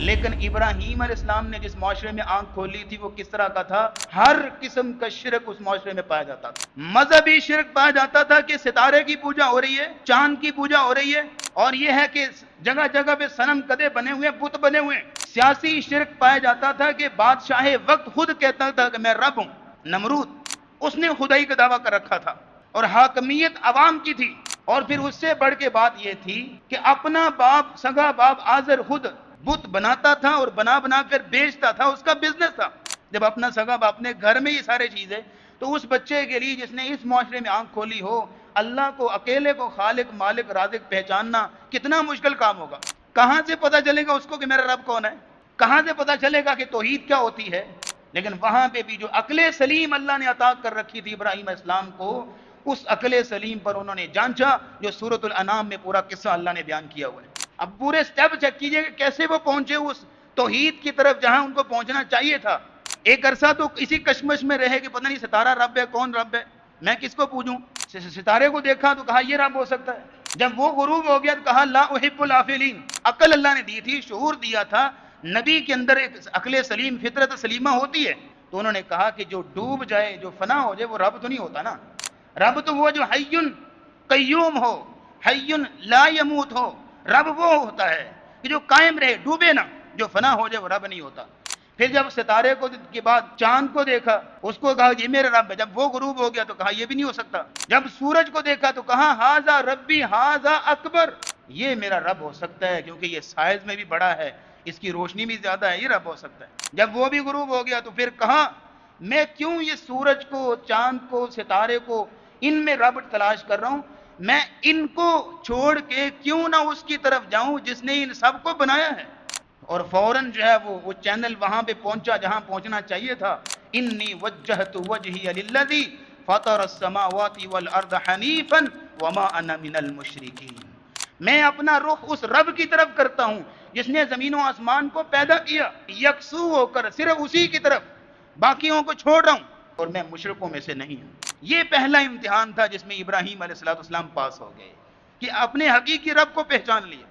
لیکن ابراہیم علیہ السلام نے جس معاشرے میں آنکھ کھولی تھی وہ کس طرح کا تھا؟ ہر قسم کا شرک اس معاشرے میں پایا جاتا تھا. مذہبی شرک پایا جاتا تھا کہ ستارے کی پوجا ہو رہی ہے، چاند کی پوجا ہو رہی ہے، اور یہ ہے کہ جگہ جگہ پہ صنم قدے بنے ہوئے، بت بنے ہوئے. سیاسی شرک پایا جاتا تھا کہ بادشاہ وقت خود کہتا تھا کہ میں رب ہوں. نمرود اس نے خدائی کا دعویٰ کر رکھا تھا اور حاکمیت عوام کی تھی. اور پھر اس سے بڑھ کے بات یہ تھی کہ اپنا باپ، سگا باپ آزر خود بت بناتا تھا اور بنا بنا کر بیچتا تھا، اس کا بزنس تھا. جب اپنا سگا باپ نے گھر میں یہ سارے چیزیں، تو اس بچے کے لیے جس نے اس معاشرے میں آنکھ کھولی ہو، اللہ کو اکیلے کو خالق مالک رازق پہچاننا کتنا مشکل کام ہوگا. کہاں سے پتہ چلے گا اس کو کہ میرا رب کون ہے؟ کہاں سے پتہ چلے گا کہ توحید کیا ہوتی ہے؟ لیکن وہاں پہ بھی جو عقل سلیم اللہ نے عطا کر رکھی تھی ابراہیم علیہ السلام کو، اس عقل سلیم پر انہوں نے جانچا، جو سورۃ الانعام میں پورا قصہ اللہ نے بیان کیا ہوا ہے. اب پورے سٹیپ چیک کیجئے کہ کیسے وہ پہنچے اس توحید کی طرف جہاں ان کو پہنچنا چاہیے تھا. ایک عرصہ تو اسی کشمش میں رہے کہ پتہ نہیں ستارہ رب ہے، کون رب ہے، میں کس کو پوجوں. ستارے کو دیکھا تو کہا یہ رب ہو سکتا ہے. جب وہ غروب ہو گیا تو کہا لا احب الافلین. عقل اللہ نے دی تھی، شعور دیا تھا، نبی کے اندر ایک عقل سلیم، فطرت سلیمہ ہوتی ہے. تو انہوں نے کہا کہ جو ڈوب جائے، جو فنا ہو جائے، وہ رب تو نہیں ہوتا نا. رب تو وہ جو حی قیوم ہو، حی لا یموت ہو. رب وہ ہوتا ہے کہ جو قائم رہے، ڈوبے نہ. جو فنا ہو جائے وہ رب نہیں ہوتا. پھر جب ستارے کو کے بعد چاند کو دیکھا، اس کو کہا یہ میرا رب ہے. جب وہ غروب ہو گیا تو کہا یہ بھی نہیں ہو سکتا. جب سورج کو دیکھا تو کہا ہاذا ربی ہاذا اکبر، یہ میرا رب ہو سکتا ہے کیونکہ یہ سائز میں بھی بڑا ہے، اس کی روشنی بھی زیادہ ہے، یہ رب ہو سکتا ہے. جب وہ بھی غروب ہو گیا تو پھر کہا میں کیوں یہ سورج کو، چاند کو، ستارے کو، ان میں رب تلاش کر رہا ہوں؟ میں ان کو چھوڑ کے کیوں نہ اس کی طرف جاؤں جس نے ان سب کو بنایا ہے. اور فوراً جو ہے وہ چینل وہاں پہ پہنچا جہاں پہنچنا چاہیے تھا. انی وجہت وجہی للذی فطر السماوات والارض حنیفا وما انا من المشرکین. میں اپنا رخ اس رب کی طرف کرتا ہوں جس نے زمین و آسمان کو پیدا کیا، یکسو ہو کر صرف اسی کی طرف، باقیوں کو چھوڑ رہا ہوں، اور میں مشرکوں میں سے نہیں ہوں. یہ پہلا امتحان تھا جس میں ابراہیم علیہ السلام پاس ہو گئے کہ اپنے حقیقی رب کو پہچان لیا.